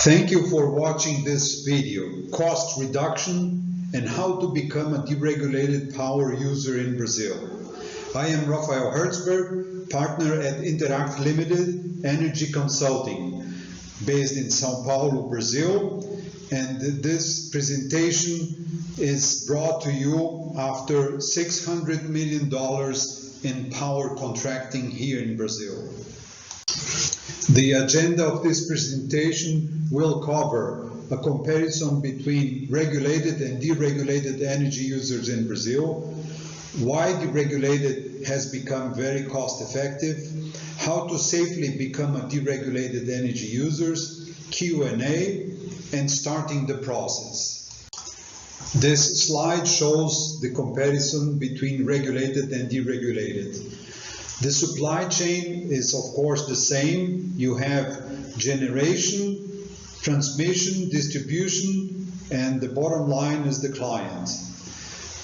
Thank you for watching this video, Cost Reduction and How to Become a Deregulated Power User in Brazil. I am Rafael Hertzberg, partner at Interact Limited Energy Consulting, based in São Paulo, Brazil, and this presentation is brought to you after $600 million in power contracting here in Brazil. The agenda of this presentation will cover a comparison between regulated and deregulated energy users in Brazil, why deregulated has become very cost effective, how to safely become a deregulated energy users, Q&A, and starting the process. This slide shows the comparison between regulated and deregulated. The supply chain is of course the same. You have generation, transmission, distribution, and the bottom line is the client.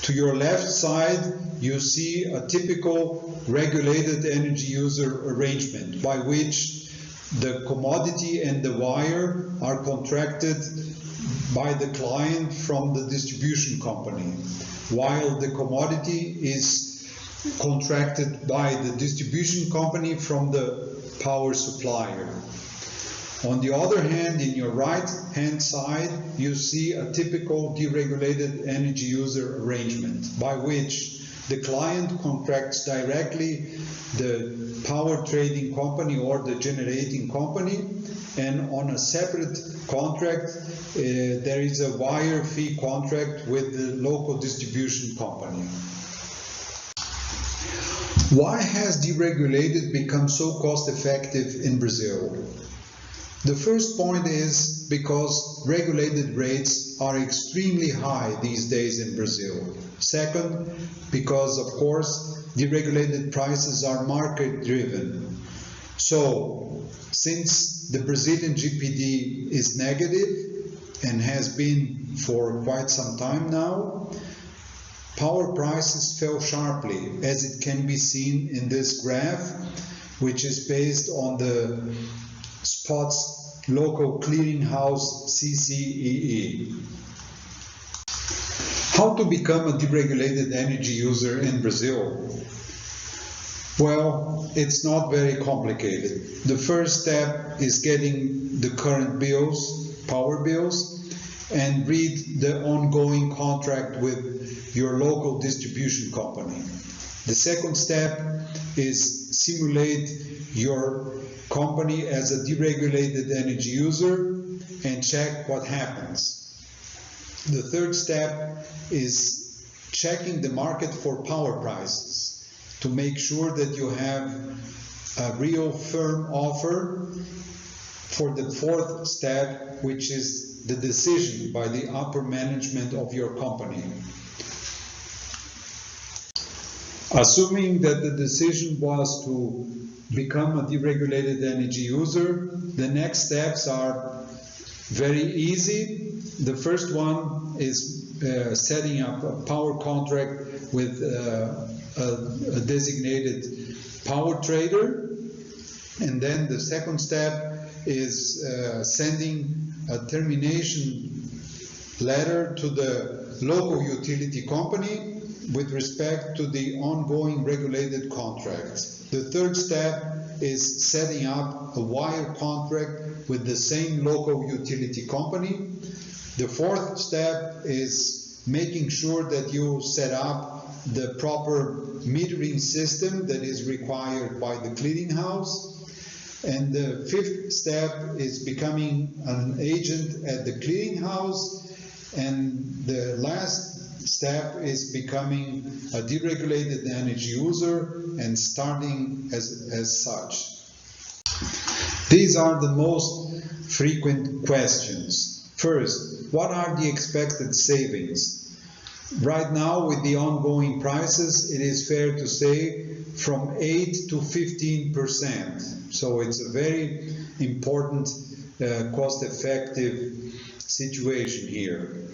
To your left side, you see a typical regulated energy user arrangement by which the commodity and the wire are contracted by the client from the distribution company, while the commodity is contracted by the distribution company from the power supplier. On the other hand, in your right hand side, you see a typical deregulated energy user arrangement by which the client contracts directly the power trading company or the generating company, and on a separate contract there is a wire fee contract with the local distribution company. Why has deregulated become so cost effective in Brazil? The first point is because regulated rates are extremely high these days in Brazil. Second, because of course deregulated prices are market driven. So, since the Brazilian GPD is negative and has been for quite some time now, power prices fell sharply, as it can be seen in this graph, which is based on the SPOT's local clearinghouse CCEE. How to become a deregulated energy user in Brazil? Well, it's not very complicated. The first step is getting the current bills, power bills, and read the ongoing contract with your local distribution company. The second step is simulate your company as a deregulated energy user and check what happens. The third step is checking the market for power prices to make sure that you have a real firm offer. For the fourth step, which is the decision by the upper management of your company. Assuming that the decision was to become a deregulated energy user, the next steps are very easy. The first one is setting up a power contract with a designated power trader. And then the second step is sending a termination letter to the local utility company with respect to the ongoing regulated contract. The third step is setting up a wire contract with the same local utility company. The fourth step is making sure that you set up the proper metering system that is required by the clearinghouse. And the fifth step is becoming an agent at the clearinghouse. And the last step is becoming a deregulated energy user and starting as such. These are the most frequent questions. First, what are the expected savings? Right now, with the ongoing prices, it is fair to say from 8 to 15%. So it's a very important cost-effective situation here.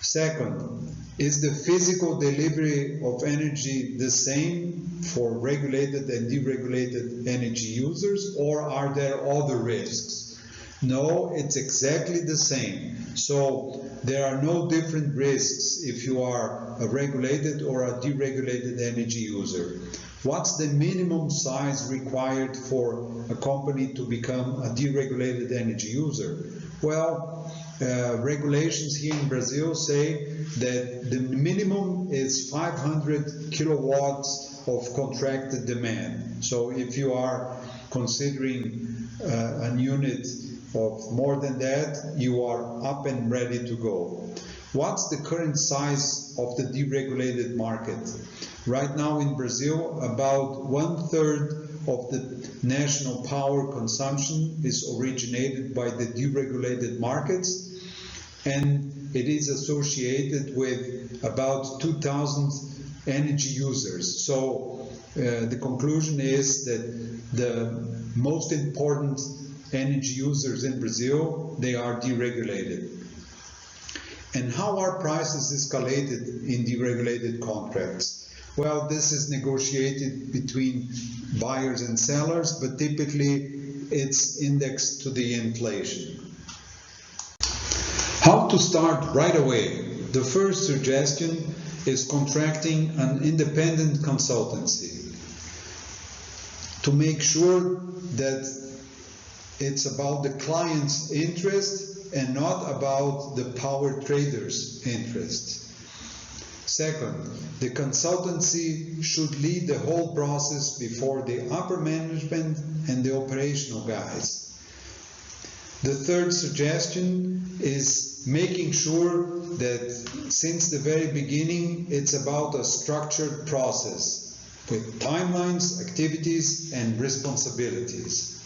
Second, is the physical delivery of energy the same for regulated and deregulated energy users, or are there other risks? No, it's exactly the same. So there are no different risks if you are a regulated or a deregulated energy user. What's the minimum size required for a company to become a deregulated energy user? Well, regulations here in Brazil say that the minimum is 500 kilowatts of contracted demand. So if you are considering a unit of more than that, you are up and ready to go. What's the current size of the deregulated market? Right now in Brazil, about 1/3 of the national power consumption is originated by the deregulated markets, and it is associated with about 2,000 energy users. So the conclusion is that the most important energy users in Brazil, they are deregulated. And how are prices escalated in deregulated contracts? Well, this is negotiated between buyers and sellers, but typically it's indexed to the inflation. How to start right away? The first suggestion is contracting an independent consultancy to make sure that it's about the client's interest and not about the power trader's interest. Second, the consultancy should lead the whole process before the upper management and the operational guys. The third suggestion is making sure that since the very beginning it's about a structured process with timelines, activities, and responsibilities.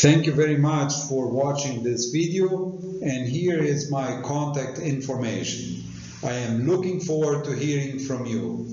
Thank you very much for watching this video, and here is my contact information. I am looking forward to hearing from you.